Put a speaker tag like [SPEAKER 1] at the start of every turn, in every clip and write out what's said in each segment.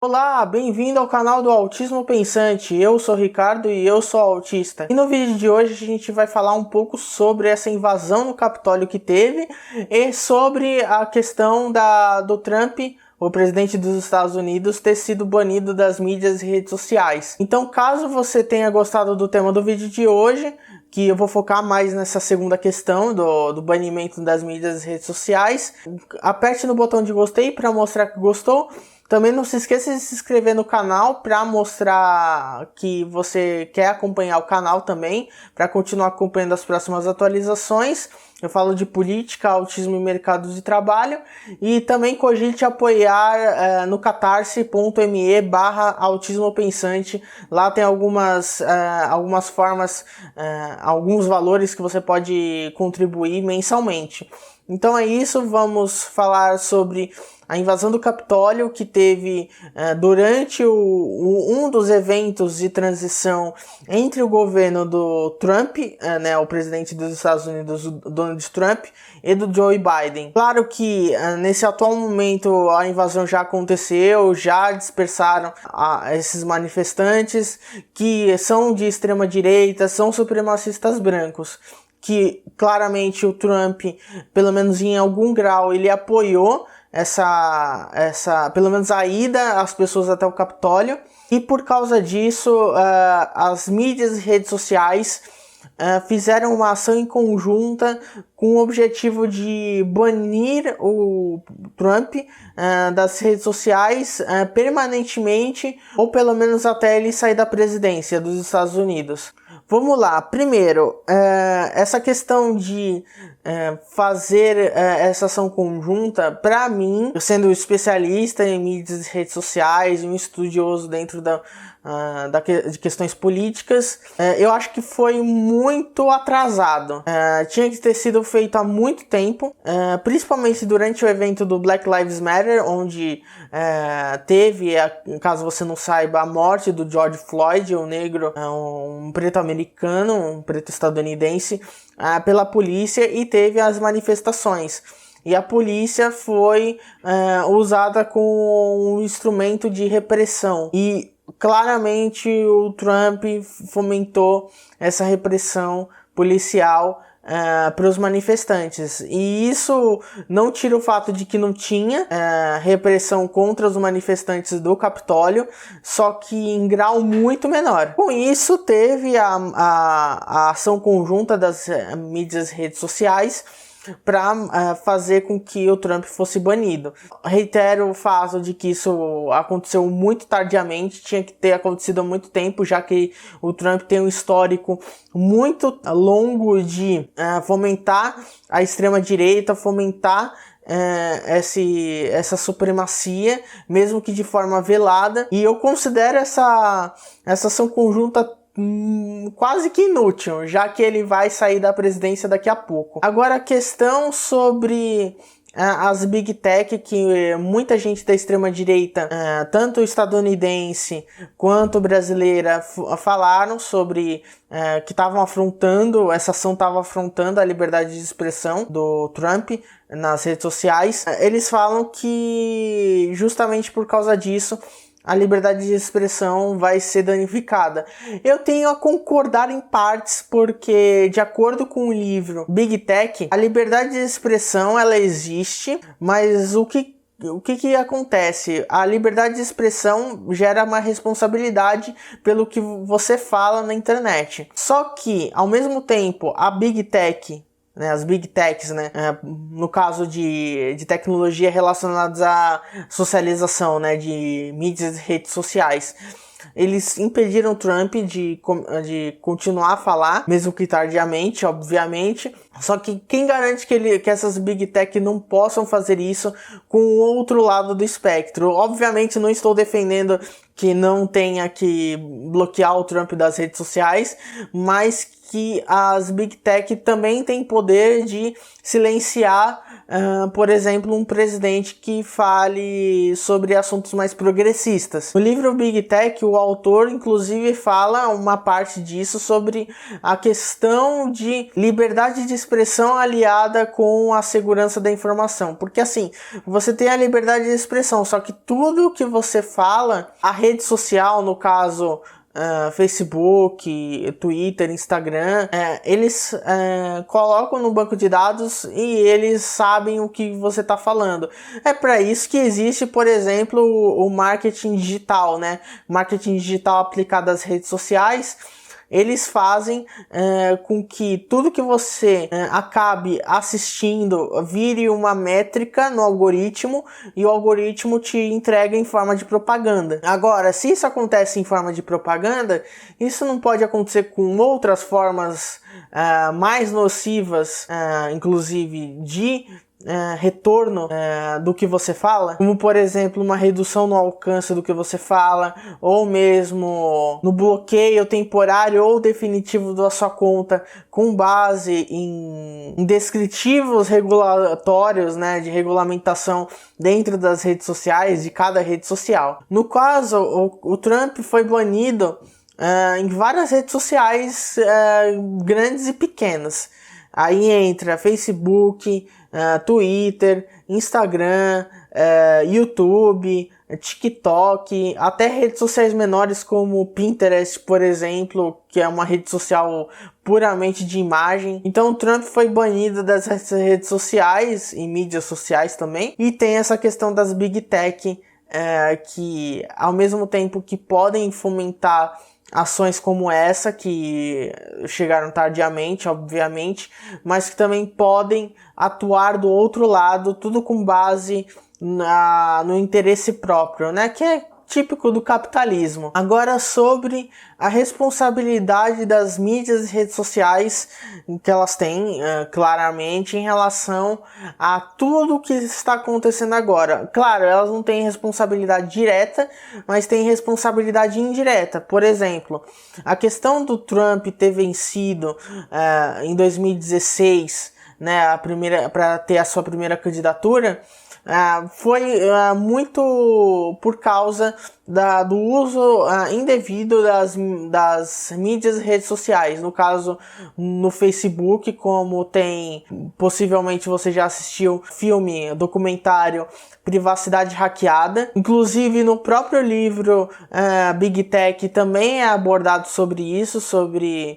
[SPEAKER 1] Olá, bem-vindo ao canal do Autismo Pensante. Eu sou o Ricardo e eu sou autista. E no vídeo de hoje a gente vai falar um pouco sobre essa invasão no Capitólio que teve e sobre a questão do Trump, o presidente dos Estados Unidos, ter sido banido das mídias e redes sociais. Então, caso você tenha gostado do tema do vídeo de hoje, que eu vou focar mais nessa segunda questão do banimento das mídias e redes sociais, aperte no botão de gostei para mostrar que gostou. Também não se esqueça de se inscrever no canal para mostrar que você quer acompanhar o canal também, para continuar acompanhando as próximas atualizações. Eu falo de política, autismo e mercado de trabalho. E também cogite apoiar no catarse.me/autismopensante. Lá tem algumas formas, alguns valores que você pode contribuir mensalmente. Então é isso, vamos falar sobre a invasão do Capitólio que teve durante um dos eventos de transição entre o governo do Trump, o presidente dos Estados Unidos, Donald Trump, e do Joe Biden. Claro que nesse atual momento a invasão já aconteceu, já dispersaram esses manifestantes que são de extrema direita, são supremacistas brancos, que claramente o Trump, pelo menos em algum grau, ele apoiou pelo menos a ida as pessoas até o Capitólio, e por causa disso as mídias e redes sociais fizeram uma ação em conjunta com o objetivo de banir o Trump das redes sociais permanentemente, ou pelo menos até ele sair da presidência dos Estados Unidos. Vamos lá, primeiro, essa questão de fazer essa ação conjunta, para mim, eu sendo especialista em mídias e redes sociais, um estudioso dentro de questões políticas, eu acho que foi muito atrasado. Tinha que ter sido feito há muito tempo, principalmente durante o evento do Black Lives Matter, onde teve, caso você não saiba, a morte do George Floyd, o negro, um preto americano, um preto estadunidense, pela polícia, e teve as manifestações. E a polícia foi usada como um instrumento de repressão. E claramente o Trump fomentou essa repressão policial para os manifestantes. E isso não tira o fato de que não tinha repressão contra os manifestantes do Capitólio, só que em grau muito menor. Com isso, teve a ação conjunta das mídias e redes sociais para fazer com que o Trump fosse banido. Reitero o fato de que isso aconteceu muito tardiamente, tinha que ter acontecido há muito tempo, já que o Trump tem um histórico muito longo de fomentar a extrema-direita, fomentar essa supremacia, mesmo que de forma velada, e eu considero essa ação conjunta quase que inútil, já que ele vai sair da presidência daqui a pouco. Agora, a questão sobre as Big Tech, que muita gente da extrema direita, tanto estadunidense quanto brasileira, falaram sobre que essa ação estava afrontando a liberdade de expressão do Trump nas redes sociais. Eles falam que justamente por causa disso a liberdade de expressão vai ser danificada. Eu tenho a concordar em partes, porque de acordo com o livro Big Tech, a liberdade de expressão ela existe, mas o que acontece? A liberdade de expressão gera uma responsabilidade pelo que você fala na internet. Só que, ao mesmo tempo, a Big Tech, as Big Techs, no caso de tecnologia relacionadas à socialização, de mídias e redes sociais, eles impediram o Trump de continuar a falar, mesmo que tardiamente, obviamente. Só que quem garante que essas Big Tech não possam fazer isso com o outro lado do espectro? Obviamente não estou defendendo que não tenha que bloquear o Trump das redes sociais, mas que as Big Tech também têm poder de silenciar por exemplo, um presidente que fale sobre assuntos mais progressistas. No livro Big Tech, o autor inclusive fala uma parte disso sobre a questão de liberdade de expressão aliada com a segurança da informação. Porque assim, você tem a liberdade de expressão, só que tudo que você fala, a rede social, no caso Facebook, Twitter, Instagram, eles colocam no banco de dados e eles sabem o que você está falando. É para isso que existe, por exemplo, o marketing digital, né? Marketing digital aplicado às redes sociais. Eles fazem com que tudo que você acabe assistindo vire uma métrica no algoritmo e o algoritmo te entrega em forma de propaganda. Agora, se isso acontece em forma de propaganda, isso não pode acontecer com outras formas mais nocivas, inclusive de retorno do que você fala, como por exemplo uma redução no alcance do que você fala, ou mesmo no bloqueio temporário ou definitivo da sua conta com base em descritivos regulatórios, né, de regulamentação dentro das redes sociais, de cada rede social. No caso, o Trump foi banido em várias redes sociais grandes e pequenas. Aí entra Facebook, Twitter, Instagram, YouTube, TikTok, até redes sociais menores como Pinterest, por exemplo, que é uma rede social puramente de imagem. Então o Trump foi banido das redes sociais e mídias sociais também. E tem essa questão das Big Tech, que ao mesmo tempo que podem fomentar ações como essa, que chegaram tardiamente, obviamente, mas que também podem atuar do outro lado, tudo com base no interesse próprio, né? Que é típico do capitalismo. Agora, sobre a responsabilidade das mídias e redes sociais que elas têm, claramente, em relação a tudo que está acontecendo agora. Claro, elas não têm responsabilidade direta, mas têm responsabilidade indireta. Por exemplo, a questão do Trump ter vencido em 2016, né, para ter a sua primeira candidatura, foi muito por causa do uso indevido das mídias e redes sociais. No caso, no Facebook, como tem, possivelmente você já assistiu filme, documentário Privacidade Hackeada. Inclusive no próprio livro Big Tech também é abordado sobre isso, sobre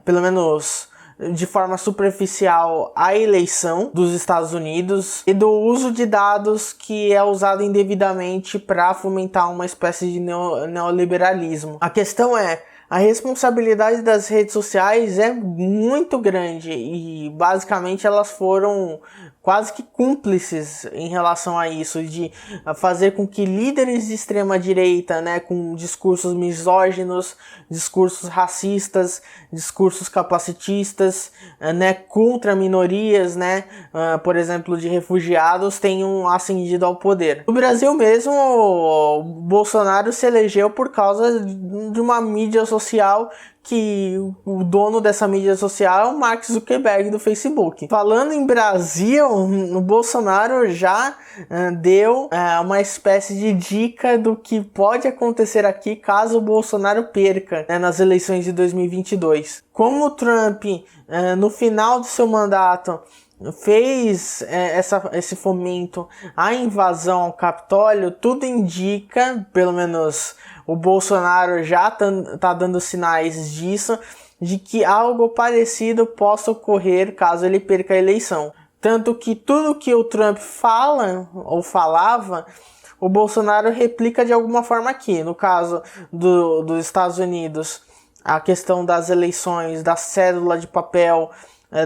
[SPEAKER 1] pelo menos de forma superficial a eleição dos Estados Unidos e do uso de dados que é usado indevidamente para fomentar uma espécie de neoliberalismo. A questão é, a responsabilidade das redes sociais é muito grande e basicamente elas foram quase que cúmplices em relação a isso, de fazer com que líderes de extrema direita, né, com discursos misóginos, discursos racistas, discursos capacitistas, né, contra minorias, né, por exemplo, de refugiados, tenham ascendido ao poder. No Brasil mesmo, o Bolsonaro se elegeu por causa de uma mídia social que o dono dessa mídia social é o Mark Zuckerberg do Facebook. Falando em Brasil, o Bolsonaro já deu uma espécie de dica do que pode acontecer aqui caso o Bolsonaro perca, né, nas eleições de 2022. Como o Trump, no final do seu mandato, fez esse fomento à invasão ao Capitólio, tudo indica, pelo menos o Bolsonaro já tá dando sinais disso, de que algo parecido possa ocorrer caso ele perca a eleição. Tanto que tudo que o Trump fala ou falava, o Bolsonaro replica de alguma forma aqui. No caso dos Estados Unidos, a questão das eleições, da cédula de papel,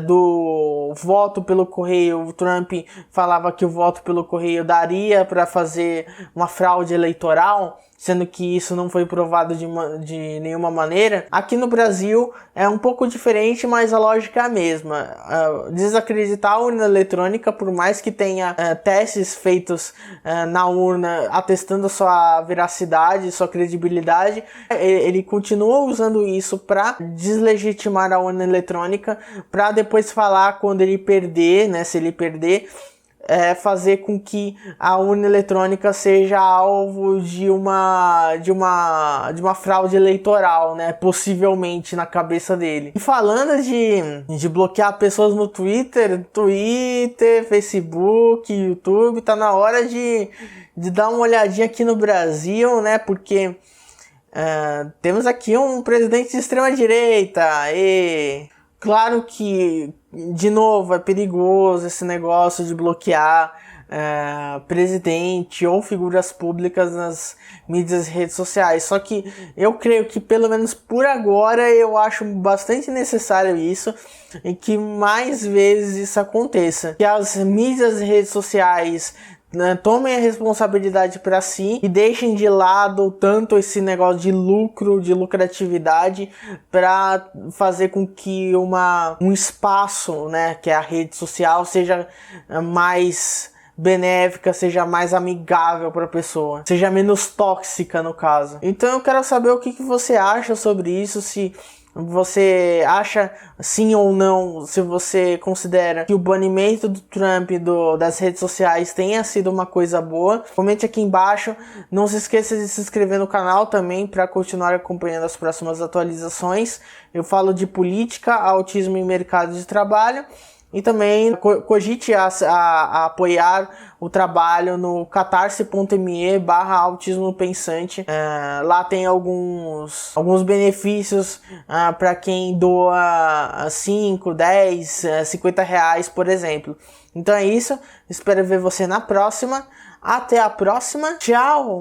[SPEAKER 1] do voto pelo correio, o Trump falava que o voto pelo correio daria para fazer uma fraude eleitoral, sendo que isso não foi provado de nenhuma maneira. Aqui no Brasil é um pouco diferente, mas a lógica é a mesma. Desacreditar a urna eletrônica, por mais que tenha testes feitos na urna atestando sua veracidade, sua credibilidade, ele continua usando isso para deslegitimar a urna eletrônica, para depois falar quando ele perder, né, se ele perder, fazer com que a urna eletrônica seja alvo de uma fraude eleitoral, né? Possivelmente na cabeça dele. E falando de bloquear pessoas no Twitter, Facebook, YouTube, tá na hora de dar uma olhadinha aqui no Brasil, né? Porque temos aqui um presidente de extrema direita e claro que, de novo, é perigoso esse negócio de bloquear presidente ou figuras públicas nas mídias e redes sociais. Só que eu creio que, pelo menos por agora, eu acho bastante necessário isso e que mais vezes isso aconteça. Que as mídias e redes sociais tomem a responsabilidade para si e deixem de lado tanto esse negócio de lucro, de lucratividade, para fazer com que um espaço, né, que é a rede social, seja mais benéfica, seja mais amigável para a pessoa, seja menos tóxica no caso. Então eu quero saber o que você acha sobre isso, se você acha sim ou não, se você considera que o banimento do Trump das redes sociais tenha sido uma coisa boa. Comente aqui embaixo, não se esqueça de se inscrever no canal também para continuar acompanhando as próximas atualizações. Eu falo de política, autismo e mercado de trabalho. E também cogite a apoiar o trabalho no catarse.me/autismopensante. Lá tem alguns benefícios para quem doa 5, 10, 50 reais, por exemplo. Então é isso, espero ver você na próxima. Até a próxima, tchau!